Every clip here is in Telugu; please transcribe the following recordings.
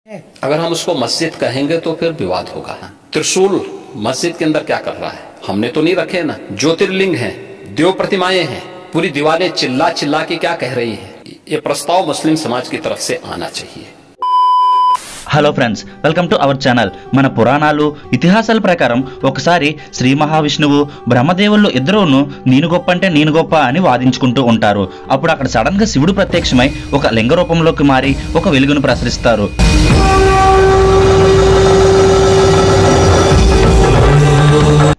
अगर हम उसको मस्जिद कहेंगे तो फिर विवाद होगा। त्रिशूल मस्जिद के अंदर क्या कर रहा है? हमने तो नहीं रखे ना। ज्योतिर्लिंग हैं, देव प्रतिमाएं हैं, पूरी दीवारें चिल्ला चिल्ला के क्या कह रही हैं? ये प्रस्ताव मुस्लिम समाज की तरफ से आना चाहिए। Hello friends, welcome to our channel. మన పురాణాలు ఇతిహాసాల ప్రకారం ఒకసారి శ్రీ మహావిష్ణువు బ్రహ్మదేవుళ్ళు ఇద్దరూను నేను గొప్ప అంటే నేను గొప్ప అని వాదించుకుంటూ ఉంటారు. అప్పుడు అక్కడ సడన్ గా శివుడు ప్రత్యక్షమై ఒక లింగ రూపంలోకి మారి ఒక వెలుగును ప్రసరిస్తారు.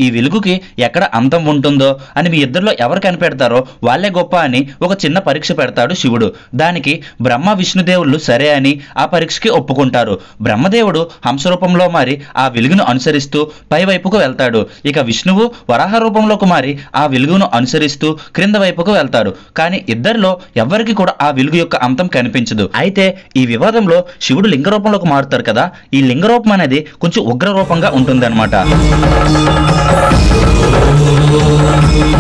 ఈ వెలుగుకి ఎక్కడ అంతం ఉంటుందో అని మీ ఇద్దరిలో ఎవరు కనిపెడతారో వాళ్ళే గొప్ప అని ఒక చిన్న పరీక్ష పెడతాడు శివుడు. దానికి బ్రహ్మ విష్ణుదేవుళ్ళు సరే అని ఆ పరీక్షకి ఒప్పుకుంటారు. బ్రహ్మదేవుడు హంసరూపంలో మారి ఆ వెలుగును అనుసరిస్తూ పై వైపుకు వెళ్తాడు. ఇక విష్ణువు వరాహ రూపంలోకి మారి ఆ వెలుగును అనుసరిస్తూ క్రింద వైపుకు వెళ్తాడు. కానీ ఇద్దరిలో ఎవరికి కూడా ఆ వెలుగు యొక్క అంతం కనిపించదు. అయితే ఈ వివాదంలో శివుడు లింగ రూపంలోకి మారుతారు కదా, ఈ లింగ రూపం అనేది కొంచెం ఉగ్ర రూపంగా ఉంటుందన్నమాట.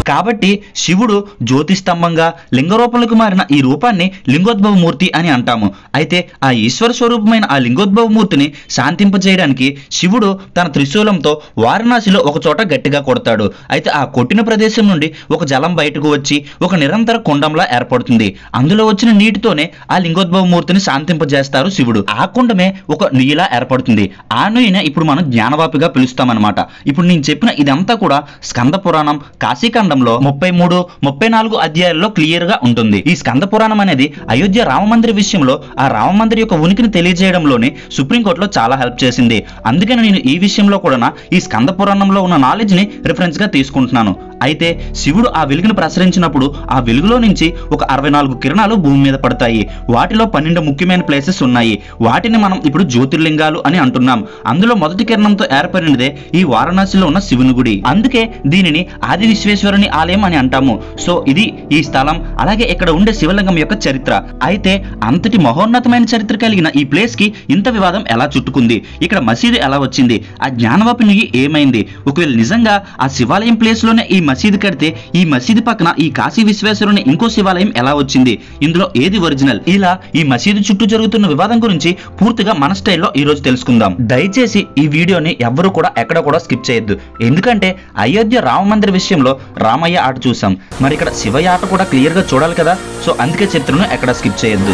కాబట్టి శివుడు జ్యోతిస్తంభంగా లింగ రూపంలోకి మారిన ఈ రూపాన్ని లింగోద్భవ మూర్తి అని అంటాము. అయితే ఆ ఈశ్వర స్వరూపమైన ఆ లింగోద్భవ మూర్తిని శాంతింపజేయడానికి శివుడు తన త్రిశూలంతో వారణాసిలో ఒక చోట గట్టిగా కొడతాడు. అయితే ఆ కొట్టిన ప్రదేశం నుండి ఒక జలం బయటకు వచ్చి ఒక నిరంతర కుండంలా ఏర్పడుతుంది. అందులో వచ్చిన నీటితోనే ఆ లింగోద్భవ మూర్తిని శాంతింపజేస్తారు శివుడు. ఆ కుండమే ఒక నుయ్యిలా ఏర్పడుతుంది. ఆ నుయ్యినే ఇప్పుడు మనం జ్ఞానవాపిగా పిలుస్తామన్నమాట. ఇప్పుడు నేను చెప్పిన ఇదంతా కూడా స్కంద పురాణం కాశీఖండంలో 33, 34 అధ్యాయాల్లో క్లియర్ గా ఉంటుంది. ఈ స్కంద పురాణం అనేది అయోధ్య రామమందిర విషయంలో ఆ రామమందిర యొక్క ఉనికిని తెలియజేయడంలోనే సుప్రీంకోర్టులో చాలా హెల్ప్ చేసింది. అందుకని నేను ఈ విషయంలో కూడా ఈ స్కంద పురాణంలో ఉన్న నాలెడ్జ్ ని రిఫరెన్స్ గా తీసుకుంటున్నాను. అయితే శివుడు ఆ వెలుగును ప్రసరించినప్పుడు ఆ వెలుగులో నుంచి ఒక 64 కిరణాలు భూమి మీద పడతాయి. వాటిలో 12 ముఖ్యమైన ప్లేసెస్ ఉన్నాయి. వాటిని మనం ఇప్పుడు జ్యోతిర్లింగాలు అని అంటున్నాం. అందులో మొదటి కిరణంతో ఏర్పడినదే ఈ వారణాసిలో ఉన్న శివుని గుడి. అందుకే దీనిని ఆది విశ్వేశ్వరుని ఆలయం అని అంటాము. సో ఇది ఈ స్థలం, అలాగే ఇక్కడ ఉండే శివలింగం యొక్క చరిత్ర. అయితే అంతటి మహోన్నతమైన చరిత్ర కలిగిన ఈ ప్లేస్ కి ఇంత వివాదం ఎలా చుట్టుకుంది? ఇక్కడ మసీదు ఎలా వచ్చింది? ఆ జ్ఞానవాపి నుయ్యి ఏమైంది? ఒకవేళ నిజంగా ఆ శివాలయం ప్లేస్ లోనే ఈ మసీదు కడితే ఈ మసీదు పక్కన ఈ కాశీ విశ్వేశ్వరుని ఇంకో శివాలయం ఎలా వచ్చింది? ఇందులో ఏది ఒరిజినల్? ఇలా ఈ మసీదు చుట్టూ జరుగుతున్న వివాదం గురించి పూర్తిగా మన స్టైల్లో ఈ రోజు తెలుసుకుందాం. దయచేసి ఈ వీడియోని ఎవ్వరూ కూడా ఎక్కడ కూడా స్కిప్ చేయొద్దు. ఎందుకంటే అయోధ్య రామ మందిర విషయంలో రామయ్య ఆట చూసాం, మరి ఇక్కడ శివయ్య ఆట కూడా క్లియర్ గా చూడాలి కదా. సో అందుకే చరిత్రను ఎక్కడ స్కిప్ చేయొద్దు.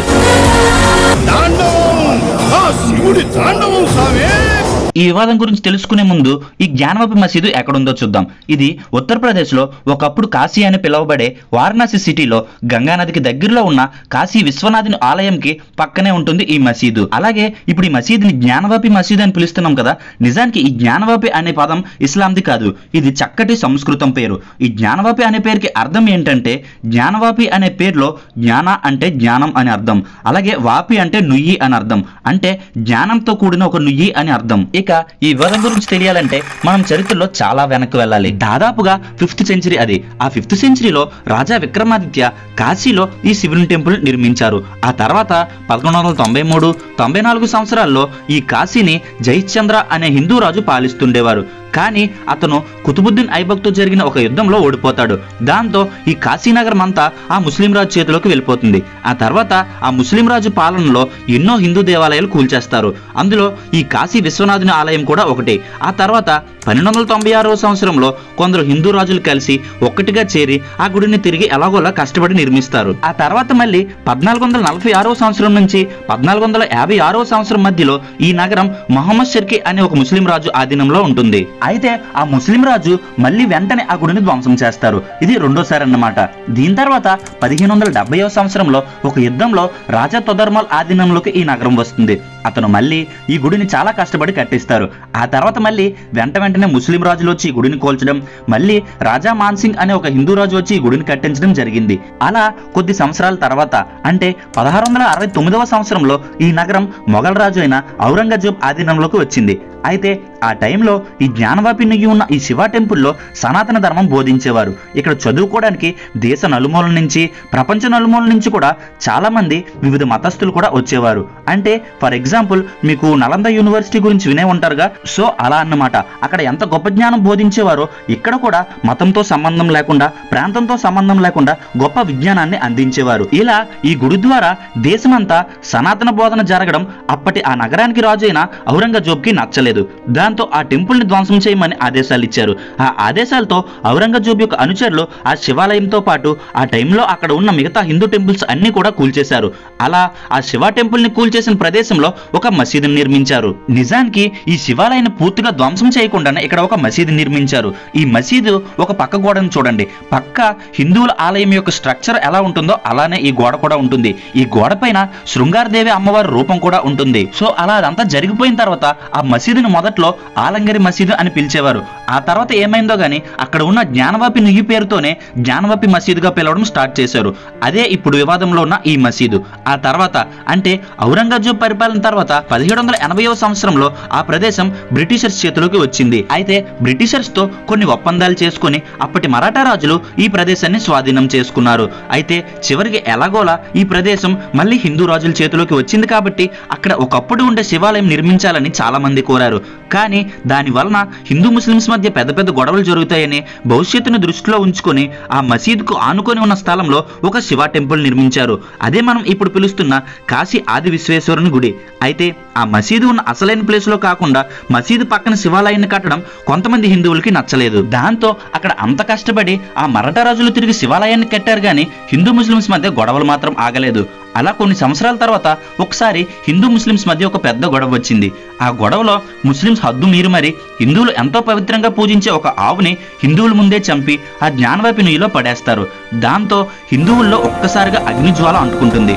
ఈ వివాదం గురించి తెలుసుకునే ముందు ఈ జ్ఞానవాపి మసీదు ఎక్కడుందో చూద్దాం. ఇది ఉత్తరప్రదేశ్ లో ఒకప్పుడు కాశీ అని పిలువబడే వారణాసి సిటీలో గంగానదికి దగ్గరలో ఉన్న కాశీ విశ్వనాథుని ఆలయంకి పక్కనే ఉంటుంది ఈ మసీదు. అలాగే ఇప్పుడు ఈ మసీదుని జ్ఞానవాపి మసీదు అని పిలుస్తున్నాం కదా, నిజానికి ఈ జ్ఞానవాపి అనే పదం ఇస్లాంది కాదు, ఇది చక్కటి సంస్కృతం పేరు. ఈ జ్ఞానవాపి అనే పేరుకి అర్థం ఏంటంటే, జ్ఞానవాపి అనే పేరులో జ్ఞాన అంటే జ్ఞానం అని అర్థం, అలాగే వాపి అంటే నుయ్యి అని అర్థం, అంటే జ్ఞానంతో కూడిన ఒక నుయ్యి అని అర్థం. ఇక ఈ వివాదం గురించి తెలియాలంటే మనం చరిత్రలో చాలా వెనక్కి వెళ్ళాలి. దాదాపుగా 5th సెంచరీ అది. ఆ 5th సెంచరీలో రాజా విక్రమాదిత్య కాశీలో ఈ శివుని టెంపుల్ నిర్మించారు. ఆ తర్వాత 1193, 94 సంవత్సరాల్లో ఈ కాశీని జయచంద్ర అనే హిందూ రాజు పాలిస్తుండేవారు. కానీ అతను కుతుబుద్దీన్ ఐబక్తో జరిగిన ఒక యుద్ధంలో ఓడిపోతాడు. దాంతో ఈ కాశీనగరం అంతా ఆ ముస్లిం రాజు చేతిలోకి వెళ్ళిపోతుంది. ఆ తర్వాత ఆ ముస్లిం రాజు పాలనలో ఎన్నో హిందూ దేవాలయాలు కూల్చేస్తారు. అందులో ఈ కాశీ విశ్వనాథుని ఆలయం కూడా ఒకటి. ఆ తర్వాత 1296వ సంవత్సరంలో కొందరు హిందూ రాజులు కలిసి ఒక్కటిగా చేరి ఆ గుడిని తిరిగి ఎలాగోలా కష్టపడి నిర్మిస్తారు. ఆ తర్వాత మళ్ళీ 1446వ సంవత్సరం నుంచి 1456వ సంవత్సరం మధ్యలో ఈ నగరం మహమ్మద్ షర్కి అనే ఒక ముస్లిం రాజు ఆధీనంలో ఉంటుంది. అయితే ఆ ముస్లిం రాజు మళ్ళీ వెంటనే ఆ గుడిని ధ్వంసం చేస్తారు. ఇది రెండోసారి అన్నమాట. దీని తర్వాత 1570వ సంవత్సరంలో ఒక యుద్ధంలో రాజా తొదర్మల్ ఆధీనంలోకి ఈ నగరం వస్తుంది. అతను మళ్ళీ ఈ గుడిని చాలా కష్టపడి కట్టిస్తారు. ఆ తర్వాత మళ్ళీ వెంటనే ముస్లిం రాజులు వచ్చి ఈ గుడిని కోల్చడం, మళ్ళీ రాజా మాన్సింగ్ అనే ఒక హిందూ రాజు వచ్చి ఈ గుడిని కట్టించడం జరిగింది. అలా కొద్ది సంవత్సరాల తర్వాత అంటే 1669వ సంవత్సరంలో ఈ నగరం మొఘల్ రాజు అయిన ఔరంగజేబ్ ఆధీనంలోకి వచ్చింది. అయితే ఆ టైంలో ఈ జ్ఞానవాపి నెయ్యి ఉన్న ఈ శివ టెంపుల్లో సనాతన ధర్మం బోధించేవారు. ఇక్కడ చదువుకోవడానికి దేశ నలుమూల నుంచి, ప్రపంచ నలుమూల నుంచి కూడా చాలా మంది వివిధ మతస్థులు కూడా వచ్చేవారు. అంటే ఫర్ ఎగ్జాంపుల్ మీకు నలంద యూనివర్సిటీ గురించి వినే ఉంటారుగా, సో అలా అన్నమాట. అక్కడ ఎంత గొప్ప జ్ఞానం బోధించేవారో ఇక్కడ కూడా మతంతో సంబంధం లేకుండా, ప్రాంతంతో సంబంధం లేకుండా గొప్ప విజ్ఞానాన్ని అందించేవారు. ఇలా ఈ గుడి ద్వారా దేశమంతా సనాతన బోధన జరగడం అప్పటి ఆ నగరానికి రాజు అయిన ఔరంగజేబుకి నచ్చలేదు. దాంతో ఆ టెంపుల్ ని ధ్వంసం చేయమని ఆదేశాలు ఇచ్చారు. ఆ ఆదేశాలతో ఔరంగజేబు యొక్క అనుచరులు ఆ శివాలయంతో పాటు ఆ టైంలో అక్కడ ఉన్న మిగతా హిందూ టెంపుల్స్ అన్ని కూడా కూల్చేశారు. అలా ఆ శివ టెంపుల్ ని కూల్చేసిన ప్రదేశంలో ఒక మసీదుని నిర్మించారు. నిజానికి ఈ శివాలయాన్ని పూర్తిగా ధ్వంసం చేయకుండానే ఇక్కడ ఒక మసీదు నిర్మించారు. ఈ మసీదు ఒక పక్క గోడను చూడండి, పక్క హిందువుల ఆలయం యొక్క స్ట్రక్చర్ ఎలా ఉంటుందో అలానే ఈ గోడ కూడా ఉంటుంది. ఈ గోడ పైన శృంగారదేవి అమ్మవారి రూపం కూడా ఉంటుంది. సో అలా అదంతా జరిగిపోయిన తర్వాత ఆ మసీదుని మొదట్లో ఆలంగరి మసీదు అని పిలిచేవారు. ఆ తర్వాత ఏమైందో గానీ అక్కడ ఉన్న జ్ఞానవాపి నెయ్యి పేరుతోనే జ్ఞానవాపి మసీదుగా పిలవడం స్టార్ట్ చేశారు. అదే ఇప్పుడు వివాదంలో ఉన్న ఈ మసీదు. ఆ తర్వాత అంటే ఔరంగజేబు పరిపాలన తర్వాత 1780వ సంవత్సరంలో ఆ ప్రదేశం బ్రిటిషర్స్ చేతిలోకి వచ్చింది. అయితే బ్రిటిషర్స్ తో కొన్ని ఒప్పందాలు చేసుకుని అప్పటి మరాఠా రాజులు ఈ ప్రదేశాన్ని స్వాధీనం చేసుకున్నారు. అయితే చివరికి ఎలాగోలా ఈ ప్రదేశం మళ్ళీ హిందూ రాజుల చేతిలోకి వచ్చింది కాబట్టి అక్కడ ఒకప్పుడు ఉండే శివాలయం నిర్మించాలని చాలా మంది కోరారు. కానీ దాని వలన హిందూ ముస్లిమ్స్ మధ్య పెద్ద పెద్ద గొడవలు జరుగుతాయని భవిష్యత్తును దృష్టిలో ఉంచుకొని ఆ మసీదుకు ఆనుకొని ఉన్న స్థలంలో ఒక శివ టెంపుల్ నిర్మించారు. అదే మనం ఇప్పుడు పిలుస్తున్న కాశీ ఆది విశ్వేశ్వరుని గుడి. అయితే ఆ మసీదు ఉన్న అసలైన ప్లేస్ లో కాకుండా మసీదు పక్కన శివాలయాన్ని కట్టడం కొంతమంది హిందువులకి నచ్చలేదు. దాంతో అక్కడ అంత కష్టపడి ఆ మరాఠా రాజులు తిరిగి శివాలయాన్ని కట్టారు కానీ హిందూ ముస్లిమ్స్ మధ్య గొడవలు మాత్రం ఆగలేదు. అలా కొన్ని సంవత్సరాల తర్వాత ఒకసారి హిందూ ముస్లిమ్స్ మధ్య ఒక పెద్ద గొడవ వచ్చింది. ఆ గొడవలో ముస్లిమ్స్ హద్దు మీరి మరి హిందువులు ఎంతో పవిత్రంగా పూజించే ఒక ఆవుని హిందువుల ముందే చంపి ఆ జ్ఞానవాపి నెయ్యిలో పడేస్తారు. దాంతో హిందువుల్లో ఒక్కసారిగా అగ్నిజ్వాల అంటుకుంటుంది.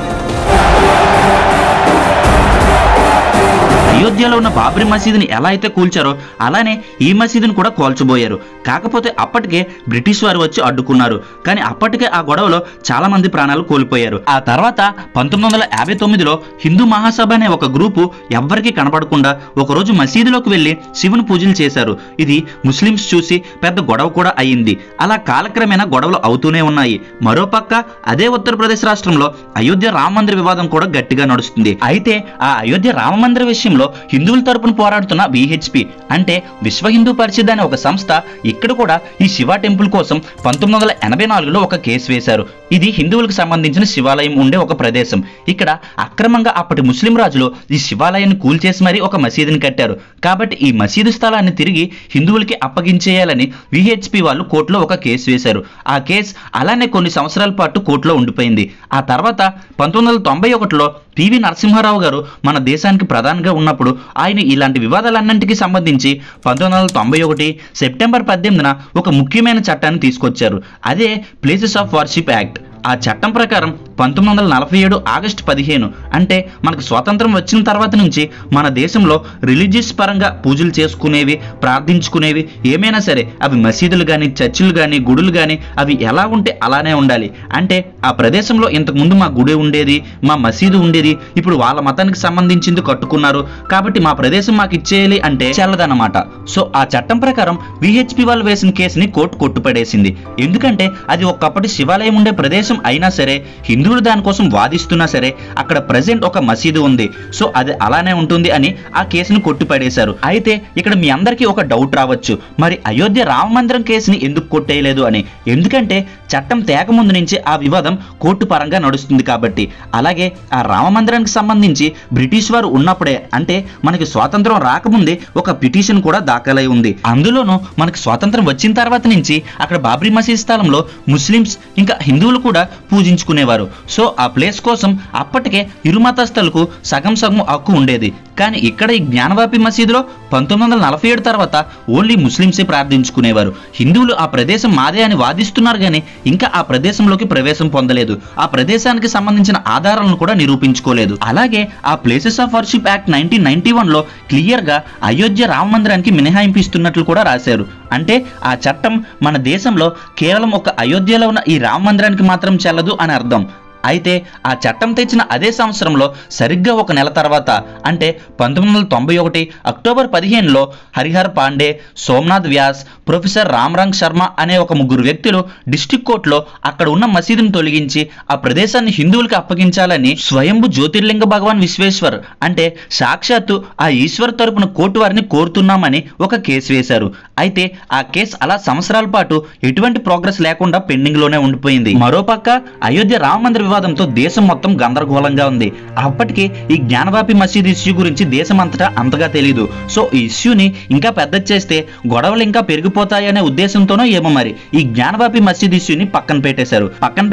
అయోధ్యలో ఉన్న బాబ్రీ మసీదుని ఎలా అయితే కూల్చారో అలానే ఈ మసీదుని కూడా కూల్చబోయారు. కాకపోతే అప్పటికే బ్రిటిష్ వారు వచ్చి అడ్డుకున్నారు. కానీ అప్పటికే ఆ గొడవలో చాలా మంది ప్రాణాలు కోల్పోయారు. ఆ తర్వాత 1959లో హిందూ మహాసభ అనే ఒక గ్రూపు ఎవ్వరికీ కనపడకుండా ఒకరోజు మసీదులోకి వెళ్లి శివుని పూజలు చేశారు. ఇది ముస్లిమ్స్ చూసి పెద్ద గొడవ కూడా అయ్యింది. అలా కాలక్రమేణా గొడవలు అవుతూనే ఉన్నాయి. మరోపక్క అదే ఉత్తరప్రదేశ్ రాష్ట్రంలో అయోధ్య రామ మందిర వివాదం కూడా గట్టిగా నడుస్తుంది. అయితే ఆ అయోధ్య రామ మందిర విషయంలో హిందువుల తరపున పోరాడుతున్న విహెచ్పి అంటే విశ్వ హిందూ పరిషత్ అనే ఒక సంస్థ ఇక్కడ కూడా ఈ శివ టెంపుల్ కోసం 1984లో ఒక కేసు వేశారు. ఇది హిందువులకు సంబంధించిన శివాలయం ఉండే ఒక ప్రదేశం. ఇక్కడ అక్రమంగా అప్పటి ముస్లిం రాజులు ఈ శివాలయాన్ని కూల్చేసి మరీ ఒక మసీదుని కట్టారు. కాబట్టి ఈ మసీదు స్థలాన్ని తిరిగి హిందువులకి అప్పగించేయాలని విహెచ్పి వాళ్ళు కోర్టులో ఒక కేసు వేశారు. ఆ కేసు అలానే కొన్ని సంవత్సరాల పాటు కోర్టులో ఉండిపోయింది. ఆ తర్వాత 1991లో పివి నరసింహారావు గారు మన దేశానికి ప్రధానిగా ఉన్నప్పుడు ఆయన ఇలాంటి వివాదాలన్నింటికి సంబంధించి 1991 సెప్టెంబర్ 18న ఒక ముఖ్యమైన చట్టాన్ని తీసుకొచ్చారు. అదే ప్లేసెస్ ఆఫ్ వర్షిప్ యాక్ట్. ఆ చట్టం ప్రకారం 1947 ఆగస్టు 15 అంటే మనకు స్వాతంత్రం వచ్చిన తర్వాత నుంచి మన దేశంలో రిలీజియస్ పరంగా పూజలు చేసుకునేవి, ప్రార్థించుకునేవి ఏమైనా సరే అవి మసీదులు కానీ, చర్చిలు కానీ, గుడులు కానీ అవి ఎలా ఉంటే అలానే ఉండాలి. అంటే ఆ ప్రదేశంలో ఇంతకుముందు మా గుడి ఉండేది, మా మసీదు ఉండేది, ఇప్పుడు వాళ్ళ మతానికి సంబంధించింది కట్టుకున్నారు కాబట్టి మా ప్రదేశం మాకు ఇచ్చేయాలి అంటే చెల్లదన్నమాట. సో ఆ చట్టం ప్రకారం విహెచ్పి వాళ్ళు వేసిన కేసుని కోర్టు కొట్టుపడేసింది. ఎందుకంటే అది ఒకప్పటి శివాలయం ఉండే ప్రదేశం అయినా సరే హిందువులు దానికోసం వాదిస్తున్నా సరే అక్కడ ప్రజెంట్ ఒక మసీదు ఉంది, సో అది అలానే ఉంటుంది అని ఆ కేసును కొట్టిపడేశారు. అయితే ఇక్కడ మీ అందరికీ ఒక డౌట్ రావచ్చు, మరి అయోధ్య రామ మందిరం కేసుని ఎందుకు కొట్టేయలేదు అని. ఎందుకంటే చట్టం తేకముందు నుంచి ఆ వివాదం కోర్టు పరంగా నడుస్తుంది కాబట్టి. అలాగే ఆ రామ మందిరానికి సంబంధించి బ్రిటిష్ వారు ఉన్నప్పుడే అంటే మనకి స్వాతంత్రం రాకముందే ఒక పిటిషన్ కూడా దాఖలై ఉంది. అందులోనూ మనకి స్వాతంత్రం వచ్చిన తర్వాత నుంచి అక్కడ బాబ్రీ మసీద్ స్థలంలో ముస్లిమ్స్ ఇంకా హిందువులు కూడా పూజించుకునేవారు. సో ఆ ప్లేస్ కోసం అప్పటికే ఇరు మతస్థులకు సగం సగం హక్కు ఉండేది. కానీ ఇక్కడ ఈ జ్ఞానవాపి మసీదులో 1947 తర్వాత ఓన్లీ ముస్లింసే ప్రార్థించుకునేవారు. హిందువులు ఆ ప్రదేశం మాదే అని వాదిస్తున్నారు కానీ ఇంకా ఆ ప్రదేశంలోకి ప్రవేశం పొందలేదు. ఆ ప్రదేశానికి సంబంధించిన ఆధారాలను కూడా నిరూపించుకోలేదు. అలాగే ఆ ప్లేసెస్ ఆఫ్ వర్షిప్ యాక్ట్ 1991లో క్లియర్ గా అయోధ్య రామ మందిరానికి మినహాయింపు ఇస్తున్నట్లు కూడా రాశారు. అంటే ఆ చట్టం మన దేశంలో కేవలం ఒక అయోధ్యలో ఉన్న ఈ రామ మందిరానికి మాత్రం చెల్లదు అని అర్థం. అయితే ఆ చట్టం తెచ్చిన అదే సంవత్సరంలో సరిగ్గా ఒక నెల తర్వాత అంటే 1991 అక్టోబర్ 15లో హరిహర్ పాండే, సోమనాథ్ వ్యాస్, ప్రొఫెసర్ రామ్రంగ్ శర్మ అనే ఒక ముగ్గురు వ్యక్తులు డిస్ట్రిక్ట్ కోర్టులో అక్కడ ఉన్న మసీదును తొలగించి ఆ ప్రదేశాన్ని హిందువులకు అప్పగించాలని స్వయంభు జ్యోతిర్లింగ భగవాన్ విశ్వేశ్వర్ అంటే సాక్షాత్తు ఆ ఈశ్వర్ తరపున కోర్టు వారిని కోరుతున్నామని ఒక కేసు వేశారు. అయితే ఆ కేసు అలా సంవత్సరాల పాటు ఎటువంటి ప్రోగ్రెస్ లేకుండా పెండింగ్ లోనే ఉండిపోయింది. మరోపక్క అయోధ్య రామ మందిర వివాదంతో దేశం మొత్తం గందరగోళంగా ఉంది. అప్పటికి ఈ జ్ఞానవాపి మసీద్ ఇష్యూ గురించి దేశం అంతటా అంతగా తెలియదు. సో ఈ ఇష్యూని ఇంకా పెద్ద చేస్తే గొడవలు ఇంకా పెరిగిపోతాయనే ఉద్దేశంతోనో ఏమో మరి ఈ జ్ఞానవాపి మసీద్ ఇష్యూని పక్కన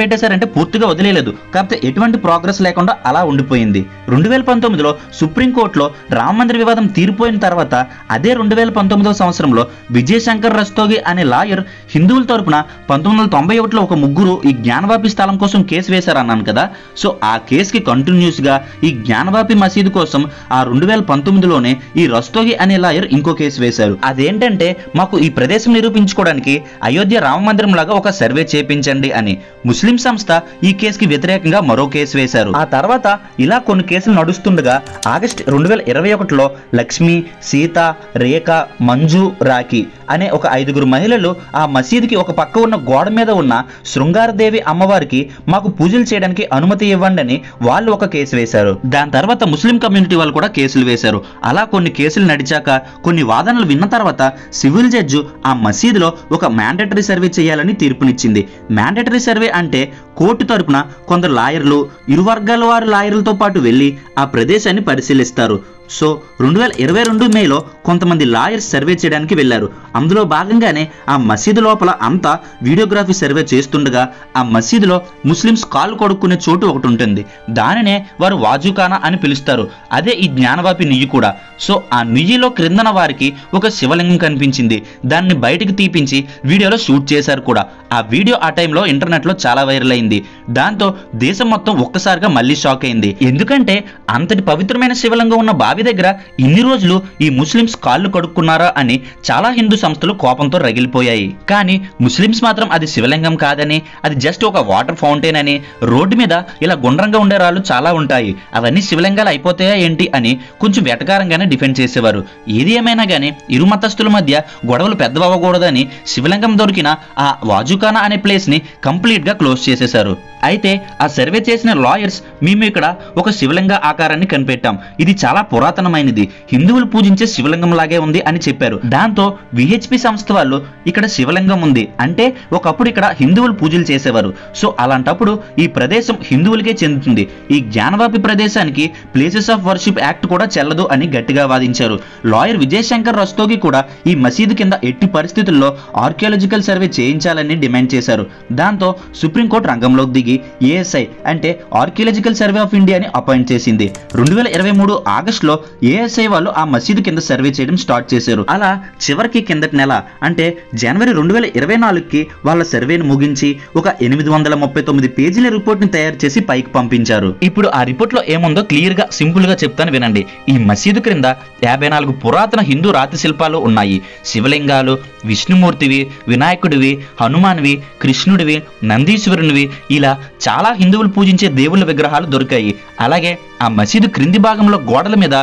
పెట్టేశారంటే పూర్తిగా వదిలేదు, కాకపోతే ఎటువంటి ప్రోగ్రెస్ లేకుండా అలా ఉండిపోయింది. 2019లో సుప్రీంకోర్టులో రామ మందిర వివాదం తీరిపోయిన తర్వాత అదే 2019వ సంవత్సరంలో విజయశంకర్ రస్తోగి అనే లాయర్ హిందువుల తరపున 1991లో ఒక ముగ్గురు ఈ జ్ఞానవాపి స్థలం కోసం కేసు వేశారన్నాను కదా. సో ఆ కేసుకి కంటిన్యూస్ గా ఈ జ్ఞానవాపి మసీదు కోసం ఆ 2019లోనే ఈ రస్తోగి అనే లాయర్ ఇంకో కేసు వేశారు. అదేంటంటే మాకు ఈ ప్రదేశం నిరూపించుకోవడానికి అయోధ్య రామ మందిరం లాగా ఒక సర్వే చేపించండి అని. ముస్లిం సంస్థ ఈ కేసుకి వ్యతిరేకంగా మరో కేసు వేశారు. ఆ తర్వాత ఇలా కొన్ని కేసులు నడుస్తుండగా ఆగస్టు 2021లో లక్ష్మి, సీత, రేఖ, మంజు, రాఖీ అనే ఒక 5గురు మహిళలు ఆ మసీదుకి ఒక పక్క ఉన్న గోడ మీద ఉన్న శృంగారదేవి అమ్మవారికి మాకు పూజలు చేయడానికి అనుమతి ఇవ్వండి అని వాళ్ళు ఒక కేసు వేశారు. దాని తర్వాత ముస్లిం కమ్యూనిటీ వాళ్ళు కూడా కేసులు వేశారు. అలా కొన్ని కేసులు నడిచాక కొన్ని వాదనలు విన్న తర్వాత సివిల్ జడ్జి ఆ మసీదులో ఒక మ్యాండేటరీ సర్వే చేయాలని తీర్పునిచ్చింది. మ్యాండేటరీ సర్వే అంటే కోర్టు తరపున కొందరు లాయర్లు, ఇరు వర్గాల వారు లాయర్లతో పాటు వెళ్ళి ఆ ప్రదేశాన్ని పరిశీలిస్తారు. సో 2022 మేలో కొంతమంది లాయర్స్ సర్వే చేయడానికి వెళ్లారు. అందులో భాగంగానే ఆ మసీదు లోపల అంతా వీడియోగ్రఫీ సర్వే చేస్తుండగా ఆ మసీదులో ముస్లిమ్స్ కాళ్ళు కొడుక్కునే చోటు ఒకటి ఉంటుంది. దానినే వారు వాజుఖానా అని పిలుస్తారు. అదే ఈ జ్ఞానవాపి నుయ్యి కూడా. సో ఆ నుయ్యిలో క్రిందన వారికి ఒక శివలింగం కనిపించింది. దాన్ని బయటికి తీపించి వీడియోలో షూట్ చేశారు కూడా. ఆ వీడియో ఆ టైంలో ఇంటర్నెట్ లో చాలా వైరల్ అయింది. దాంతో దేశం మొత్తం ఒక్కసారిగా మళ్ళీ షాక్ అయింది. ఎందుకంటే అంతటి పవిత్రమైన శివలింగం ఉన్న బావి దగ్గర ఇన్ని రోజులు ఈ ముస్లిమ్స్ కాళ్ళు కడుక్కున్నారా అని చాలా హిందూ సంస్థలు కోపంతో రగిలిపోయాయి. కానీ ముస్లిమ్స్ మాత్రం అది శివలింగం కాదని, అది జస్ట్ ఒక వాటర్ ఫౌంటైన్ అని, రోడ్డు మీద ఇలా గుండ్రంగా ఉండే రాళ్ళు చాలా ఉంటాయి, అవన్నీ శివలింగాలు అయిపోతాయా ఏంటి అని కొంచెం వెటకారంగానే డిఫెండ్ చేసేవారు. ఏది ఏమైనా కానీ ఇరు మతస్థుల మధ్య గొడవలు పెద్దవకూడదని శివలింగం దొరికిన ఆ వాజుఖానా అనే ప్లేస్ ని కంప్లీట్ గా క్లోజ్ చేసేశారు. అయితే ఆ సర్వే చేసిన లాయర్స్ మేము ఇక్కడ ఒక శివలింగ ఆకారాన్ని కనిపెట్టాం, ఇది చాలా పురాతనమైనది, హిందువులు పూజించే శివలింగం లాగే ఉంది అని చెప్పారు. దాంతో విహెచ్పి సంస్థ వాళ్ళు ఇక్కడ శివలింగం ఉంది అంటే ఒకప్పుడు ఇక్కడ హిందువులు పూజలు చేసేవారు. సో అలాంటప్పుడు ఈ ప్రదేశం హిందువులకే చెందుతుంది, ఈ జ్ఞానవాపి ప్రదేశానికి ప్లేసెస్ ఆఫ్ వర్షిప్ యాక్ట్ కూడా చెల్లదు అని గట్టిగా వాదించారు. లాయర్ విజయశంకర్ రస్తోగి కూడా ఈ మసీదు కింద ఎట్టి పరిస్థితుల్లో ఆర్కియాలజికల్ సర్వే చేయించాలని డిమాండ్ చేశారు. దాంతో సుప్రీంకోర్టు రంగంలోకి దిగి ఏఎస్ఐ అంటే ఆర్కియాలజికల్ సర్వే ఆఫ్ ఇండియాని అపాయింట్ చేసింది. 2023 ఆగస్టులో ఏఎస్ఐ వాళ్ళు ఆ మసీదు కింద సర్వే చేయడం స్టార్ట్ చేశారు. అలా చివరికి కిందటి నెల అంటే జనవరి 2024కి వాళ్ళ సర్వేను ముగించి ఒక 839 పేజీల రిపోర్ట్ ని తయారు చేసి పైకి పంపించారు. ఇప్పుడు ఆ రిపోర్ట్ లో ఏముందో క్లియర్ గా సింపుల్ గా చెప్తాను వినండి. ఈ మసీదు క్రింద 54 పురాతన హిందూ రాతి శిల్పాలు ఉన్నాయి. శివలింగాలు, విష్ణుమూర్తివి, వినాయకుడివి, హనుమాన్వి, కృష్ణుడివి, నందీశ్వరునివి, ఇలా చాలా హిందువులు పూజించే దేవుళ్ళ విగ్రహాలు దొరికాయి. అలాగే ఆ మసీదు క్రింది భాగంలో గోడల మీద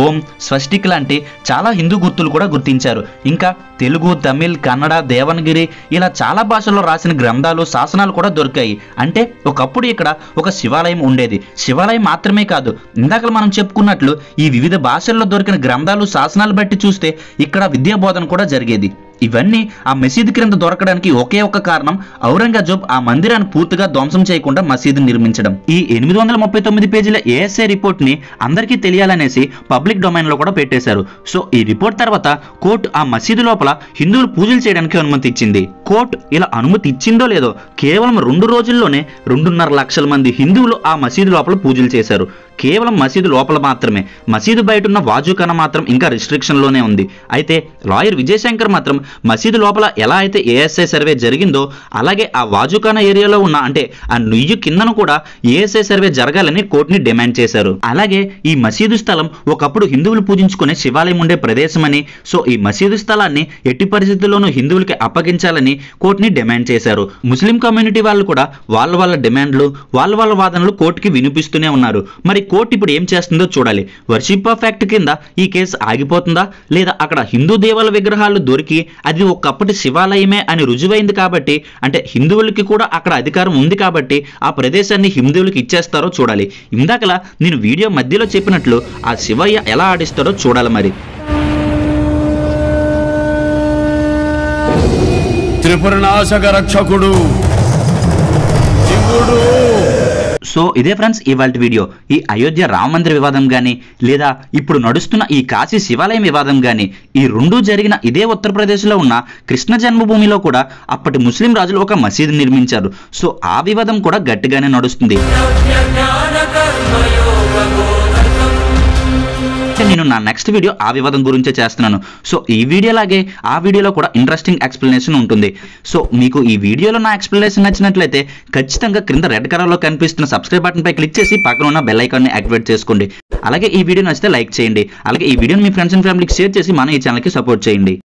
ఓం, స్వస్టిక్ లాంటి చాలా హిందూ గుర్తులు కూడా గుర్తించారు. ఇంకా తెలుగు, తమిళ్, కన్నడ, దేవనగిరి ఇలా చాలా భాషల్లో రాసిన గ్రంథాలు, శాసనాలు కూడా దొరికాయి. అంటే ఒకప్పుడు ఇక్కడ ఒక శివాలయం ఉండేది. శివాలయం మాత్రమే కాదు, ఇందాక మనం చెప్పుకున్నట్లు ఈ వివిధ భాషల్లో దొరికిన గ్రంథాలు, శాసనాలు బట్టి చూస్తే ఇక్కడ విద్యా బోధన కూడా జరిగేది. ఇవన్నీ ఆ మసీదు క్రింద దొరకడానికి ఒకే ఒక కారణం, ఔరంగజేబ్ ఆ మందిరాన్ని పూర్తిగా ధ్వంసం చేయకుండా మసీదు నిర్మించడం. ఈ 839 పేజీల ఏఎస్ఐ రిపోర్ట్ ని అందరికీ తెలియాలనేసి పబ్లిక్ డొమైన్ లో కూడా పెట్టేశారు. సో ఈ రిపోర్ట్ తర్వాత కోర్టు ఆ మసీదు లోపల హిందువులు పూజలు చేయడానికి అనుమతి ఇచ్చింది. కోర్టు ఇలా అనుమతి ఇచ్చిందో లేదో కేవలం 2 రోజుల్లోనే 2.5 లక్షల మంది హిందువులు ఆ మసీదు లోపల పూజలు చేశారు. కేవలం మసీదు లోపల మాత్రమే. మసీదు బయట ఉన్న వాజుఖానా మాత్రం ఇంకా రిస్ట్రిక్షన్లోనే ఉంది. అయితే లాయర్ విజయశంకర్ మాత్రం మసీదు లోపల ఎలా అయితే ఏఎస్ఐ సర్వే జరిగిందో అలాగే ఆ వాజుఖానా ఏరియాలో ఉన్న అంటే ఆ నుయ్యి కిందను కూడా ఏఎస్ఐ సర్వే జరగాలని కోర్టుని డిమాండ్ చేశారు. అలాగే ఈ మసీదు స్థలం ఒకప్పుడు హిందువులు పూజించుకునే శివాలయం ఉండే ప్రదేశమని, సో ఈ మసీదు స్థలాన్ని ఎట్టి పరిస్థితుల్లోనూ హిందువులకి అప్పగించాలని కోర్టుని డిమాండ్ చేశారు. ముస్లిం కమ్యూనిటీ వాళ్ళు కూడా వాళ్ళ డిమాండ్లు వాళ్ళ వాదనలు కోర్టుకి వినిపిస్తూనే ఉన్నారు. మరి కోర్టు ఇప్పుడు ఏం చేస్తుందో చూడాలి. వర్షిప్ ఆఫ్ యాక్ట్ కింద ఈ కేసు ఆగిపోతుందా, లేదా అక్కడ హిందూ దేవాల విగ్రహాలు దొరికి అది ఒకప్పటి శివాలయమే అని రుజువైంది కాబట్టి, అంటే హిందువులకి కూడా అక్కడ అధికారం ఉంది కాబట్టి ఆ ప్రదేశాన్ని హిందువులకి ఇచ్చేస్తారో చూడాలి. ఇందాకలా నేను వీడియో మధ్యలో చెప్పినట్లు ఆ శివయ్య ఎలా ఆడిస్తారో చూడాలి. మరి త్రిపురనాశక రక్షకుడు శివుడు. సో ఇదే ఫ్రెండ్స్ ఇవాల్టి వీడియో. ఈ అయోధ్య రామ మందిర వివాదం కానీ లేదా ఇప్పుడు నడుస్తున్న ఈ కాశీ శివాలయం వివాదం కానీ ఈ రెండూ జరిగిన ఇదే ఉత్తరప్రదేశ్లో ఉన్న కృష్ణ జన్మభూమిలో కూడా అప్పటి ముస్లిం రాజులు ఒక మసీదు నిర్మించారు. సో ఆ వివాదం కూడా గట్టిగానే నడుస్తుంది. నేను నా నెక్స్ట్ వీడియో ఆ వివాదం గురించే చేస్తున్నాను. సో ఈ వీడియో లాగే ఆ వీడియోలో కూడా ఇంట్రెస్టింగ్ ఎక్స్ప్లెనేషన్ ఉంటుంది. సో మీకు ఈ వీడియోలో నా ఎక్స్ప్లెనేషన్ నచ్చినట్లయితే ఖచ్చితంగా క్రింద రెడ్ కలర్లో కనిపిస్తున్న సబ్స్క్రైబ్ బటన్ పై క్లిక్ చేసి పక్కన ఉన్న బెల్ ఐకాన్ని యాక్టివేట్ చేసుకోండి. అలాగే ఈ వీడియో నచ్చితే లైక్ చేయండి. అలాగే ఈ వీడియోని మీ ఫ్రెండ్స్ అండ్ ఫ్యామిలీకి షేర్ చేసి మన ఈ ఛానల్కి సపోర్ట్ చేయండి.